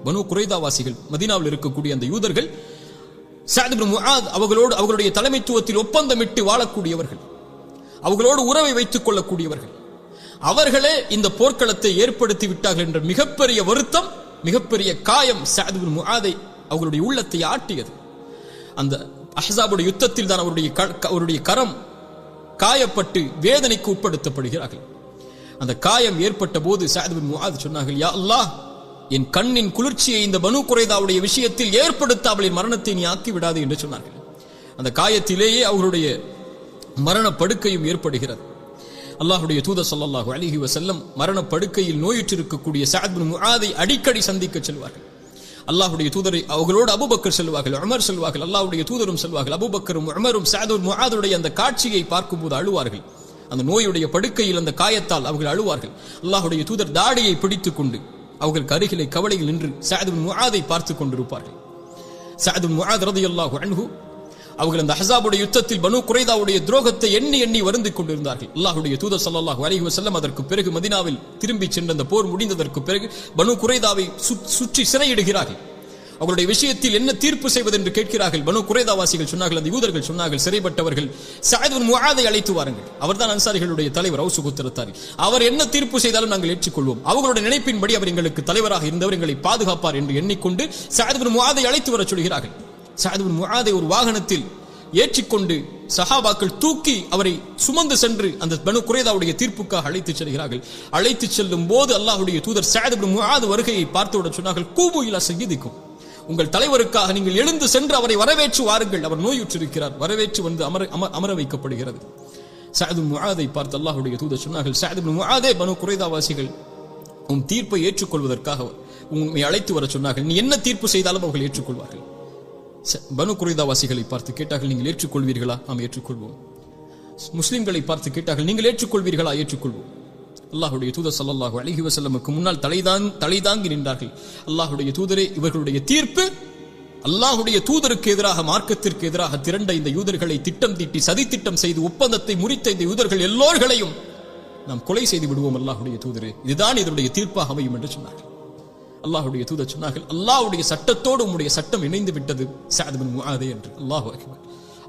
பனு குறைதாவாசிகள், மதீனாவில் இருக்கக்கூடிய அந்த யூதர்கள், சஅத் இப்னு முஆத் அவர்களோடு அவர்களுடைய தலைமைத்துவத்தில் ஒப்பந்தமிட்டு வாழக்கூடியவர்கள், அவர்களோடு உறவை வைத்துக் கொள்ளக்கூடியவர்கள். அவர்களே இந்த போர்க்களத்தை ஏற்படுத்தி விட்டார்கள் என்ற மிகப்பெரிய வருத்தம், மிகப்பெரிய காயம் சஅத் இப்னு முஆதை அவர்களுடைய உள்ளத்தை ஆட்டியது. அந்த அஹ்ஸாபுடைய யுத்தத்தில் தான் அவருடைய கரம் காயப்பட்டு வேதனைக்கு உட்படுத்தப்படுகிறார்கள். அந்த காயம் ஏற்பட்ட போது சஅத் இப்னு முஆத் சொன்னார்கள், யா அல்லாஹ், என் கண்ணின் குளிர்ச்சியை இந்த பனு குறைதாவுடைய விஷயத்தில் ஏற்படுத்தாமல் என் மரணத்தை நீ ஆக்கி விடாது என்று சொன்னார்கள். அந்த காயத்திலேயே அவர்களுடைய மரண படுக்கையும் ஏற்படுகிறது. அல்லாஹ்வுடைய தூதர் ஸல்லல்லாஹு அலைஹி வஸல்லம் மரண படுக்கையில் நோயுற்றிருக்கக்கூடிய சஅத் இப்னு முஆதை அடிக்கடி சந்திக்க செல்வார்கள். அல்லாஹ்வுடைய தூதரை அவர்களோடு அபூபக்கர் செல்வார்கள், உமர் செல்வார்கள், அல்லாஹ்வுடைய தூதரும் செல்வார்கள். அபூபக்கரும் உமரும் சஅத் இப்னு முஆதுடைய அந்த காட்சியை பார்க்கும்போது அழுவார்கள். அந்த நோயுடைய படுக்கையில் அந்த காயத்தால் அவர்கள் அழுவார்கள். அல்லாஹ்வுடைய தூதர் தாடியை பிடித்துக் கொண்டு அவர்களுக்கு அருகிலே கவலையில் நின்று சஅத் இப்னு முஆதை பார்த்துக் கொண்டிருப்பார்கள். சஅத் இப்னு முஆத் ரலியல்லாஹு அன்ஹு அவர்கள் அந்த அஹ்ஸாபுடைய யுத்தத்தில் பனு குறைதாவுடைய துரோகத்தை எண்ணி எண்ணி வருந்திக் கொண்டிருந்தார்கள். அல்லாஹ்வுடைய தூதர் ஸல்லல்லாஹு அலைஹி வஸல்லம் அதற்கு பிறகு மதீனாவில் திரும்பி சென்ற அந்த போர் முடிந்ததற்கு பிறகு பனு குறைதாவை சுற்றி சிறையிடுகிறார்கள். அவருடைய விஷயத்தில் என்ன தீர்ப்பு செய்வது என்று கேட்கிறார்கள். பனு குறைதாவாசிகள் சொன்னார்கள், அந்த யூதர்கள் சொன்னார்கள், சிறைப்பட்டவர்கள் சஅத் இப்னு முஆதை அழைத்து வாருங்கள், அவர்தான் அன்சாரிகளுடைய தலைவர், அவுஸ் கோத்திரத்தார், அவர் என்ன தீர்ப்பு செய்தாலும் நாங்கள் ஏற்றுக்கொள்வோம், அவர்களுடைய நினைப்பின்படி அவர் எங்களுக்கு தலைவராக இருந்தவர், எங்களை பாதுகாப்பார் என்று எண்ணிக்கொண்டு சஅத் இப்னு முஆதை அழைத்து வர சொல்கிறார்கள். சஅத் இப்னு முஆதை ஒரு வாகனத்தில் ஏற்றிக்கொண்டு சஹாபாக்கள் தூக்கி அவரை சுமந்து சென்று அந்த பனு குறைதாவுடைய தீர்ப்புக்காக அழைத்து செல்கிறார்கள். அழைத்து செல்லும் போது அல்லாஹ்வுடைய தூதர் சஅத் இப்னு முஆத் வருகையை பார்த்தவுடன் சொன்னார்கள், கூபு இலா சய்யிதிக்கும், உங்கள் தலைவருக்காக நீங்கள் எழுந்து சென்று அவரை வரவேற்று வாருங்கள், அவர் நோயுற்றிருக்கிறார். வரவேற்று வந்து அமர வைக்கப்படுகிறது. சஅத் இப்னு முஆதை பார்த்து அல்லாஹ்வுடைய தூதர் சொன்னார்கள், சஅத் இப்னு முஆதே, பனு குறைதாவாசிகள் உன் தீர்ப்பை ஏற்றுக்கொள்வதற்காக உன்னை அழைத்து வர சொன்னார்கள், நீ என்ன தீர்ப்பு செய்தாலும் அவர்கள் ஏற்றுக்கொள்வார்கள். பனு குறைதாவாசிகளை பார்த்து கேட்டார்கள், நீங்கள் ஏற்றுக்கொள்வீர்களா? நாம் ஏற்றுக்கொள்வோம். முஸ்லிம்களை பார்த்து கேட்டார்கள், நீங்கள் ஏற்றுக்கொள்வீர்களா? ஏற்றுக்கொள்வோம். அல்லாஹ்வுடைய தூதர் ஸல்லல்லாஹு அலைஹி வஸல்லமுக்கு முன்னால் தலைதாங்கி நின்றார்கள். அல்லாஹ்வுடைய தூதரே, இவர்களுடைய தீர்ப்பு அல்லாஹ்வுடைய தூதருக்கு எதிராக, மார்க்கத்திற்கு எதிராக திரண்ட இந்த யூதர்களை திட்டம் தீட்டி சதி திட்டம் செய்து ஒப்பந்தத்தை முறித்த இந்த யூதர்கள் எல்லோர்களையும் நாம் கொலை செய்து விடுவோம் அல்லாஹ்வுடைய தூதரே, இதுதான் இதனுடைய தீர்ப்பாக அமையும் என்று சொன்னார்கள். அல்லாஹ்வுடைய தூதர் சொன்னார்கள், அல்லாஹ்வுடைய சட்டத்தோடு உம்முடைய சட்டம் இணைந்து விட்டது சஅத் இப்னு முஆதே என்று. அல்லாஹு அக்பர்.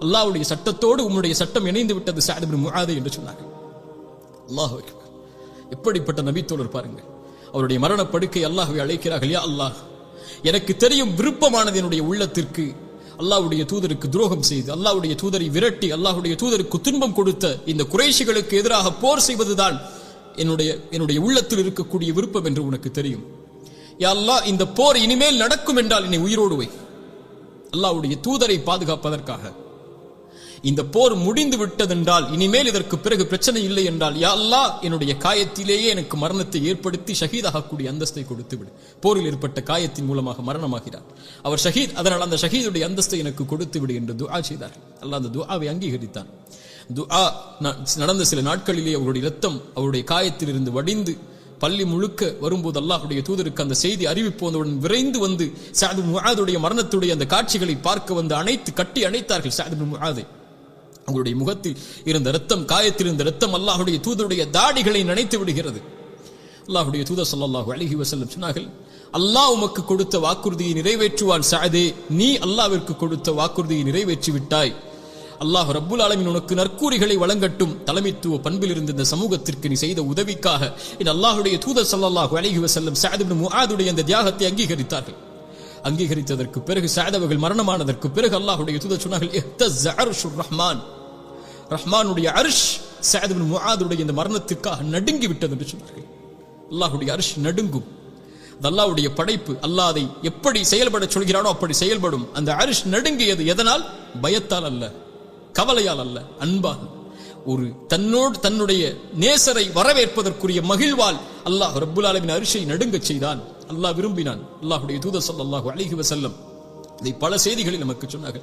அல்லாஹ்வுடைய சட்டத்தோடு உம்முடைய சட்டம் இணைந்து விட்டது சஅத் இப்னு முஆதே என்று சொன்னார்கள். அல்லாஹு அக்பர். எப்படிப்பட்ட நபித்தோழர் பாருங்கள். அவருடைய மரண படுக்கை அல்லாஹ்வை அழைக்கிறார்கள், யா அல்லாஹ், எனக்கு தெரியும் விருப்பமானது என்னுடைய உள்ளத்திற்கு அல்லாஹ்வுடைய தூதருக்கு துரோகம் செய்து அல்லாஹ்வுடைய தூதரை விரட்டி அல்லாஹ்வுடைய தூதருக்கு துன்பம் கொடுத்த இந்த குறைஷிகளுக்கு எதிராக போர் செய்வதுதான் என்னுடைய உள்ளத்தில் இருக்கக்கூடிய விருப்பம் என்று உனக்கு தெரியும். யா அல்லாஹ், இந்த போர் இனிமேல் நடக்கும் என்றால் என்னை உயிரோடு வை. அல்லாஹ்வுடைய தூதரை பாதுகாப்பதற்காக இந்த போர் முடிந்து விட்டதென்றால், இனிமேல் இதற்கு பிறகு பிரச்சனை இல்லை என்றால், யா அல்லாஹ், என்னுடைய காயத்திலேயே எனக்கு மரணத்தை ஏற்படுத்தி ஷஹீதாகக்கூடிய அந்தஸ்தை கொடுத்து விடு. போரில் ஏற்பட்ட காயத்தின் மூலமாக மரணமாகிறார் அவர் ஷஹீத், அதனால் அந்த ஷஹீதுடைய அந்தஸ்தை எனக்கு கொடுத்து விடு என்று துஆ செய்தார்கள். அல்லாஹ் அந்த துஆவை அங்கீகரித்தான். துஆ நடந்த சில நாட்களிலே அவருடைய இரத்தம் அவருடைய காயத்தில் இருந்து வடிந்து பள்ளி முழுக்க வரும்போது அல்லாஹ்வுடைய தூதருக்கு அந்த செய்தி அறிவிப்பு வந்தவுடன் விரைந்து வந்து சஅத் இப்னு முஆதுடைய மரணத்துடைய அந்த காட்சிகளை பார்க்க வந்து கட்டி அணைத்தார்கள் சஅத் இப்னு முஆதை. அவருடைய முகத்தில் இருந்த இரத்தம், காயத்தில் இருந்த இரத்தம் அல்லாஹ்வுடைய தூதருடைய தாடிகளை நனைத்து விடுகிறது. அல்லாஹ்வுடைய தூதர் ஸல்லல்லாஹு அலைஹி வஸல்லம் சொன்னார்கள், அல்லாஹ் உமக்கு கொடுத்த வாக்குறுதியை நிறைவேற்றுவான் சஅதே, நீ அல்லாஹ்விற்கு கொடுத்த வாக்குறுதியை நிறைவேற்றி விட்டாய். அல்லாஹ் ரப்புல் ஆலமீன் உனக்கு நற்கூறிகளை வழங்கட்டும். தலைமைத்துவ பண்பில் இருந்த இந்த சமூகத்திற்கு நீ செய்த உதவிக்காக இந்த அல்லாஹ்வுடைய தூதர் ஸல்லல்லாஹு அலைஹி வஸல்லம் சஅத் இப்னு முஆதுடைய அந்த தியாகத்தை அங்கீகரித்தார்கள். அங்கீகரித்ததற்கு பிறகு சஅத் அவர்கள் மரணமானதற்கு பிறகு அல்லாஹ்வுடைய தூதர் சொன்னார்கள், இஹ்தஸ்ஸ அர்ஷுர் ரஹ்மான், ரஹ்மானுடைய அர்ஷ் சஅத் இப்னு முஆதுடைய இந்த மரணத்திற்காக நடுங்கி விட்டது என்று சொன்னார்கள். அல்லாஹ்வுடைய அர்ஷ் நடுங்கும். அது அல்லாஹ்வுடைய படைப்பு. அல்லாஹ் அதை எப்படி செயல்பட சொல்கிறானோ அப்படி செயல்படும். அந்த அர்ஷ் நடுங்கியது எதனால்? பயத்தால் அல்ல, கவலையால் அல்ல, அன்பாக. ஒரு தன்னுடைய நேசரை வரவேற்பதற்குரிய மகிழ்வால் அல்லாஹ் ரப்புல் ஆலமீன் அர்ஷை நடுங்கச் செய்தான். அல்லாஹ் விரும்பினான். அல்லாஹ்வுடைய தூதர் ஸல்லல்லாஹு அலைஹி வஸல்லம் இதை பல செய்திகளில் நமக்கு சொன்னார்கள்.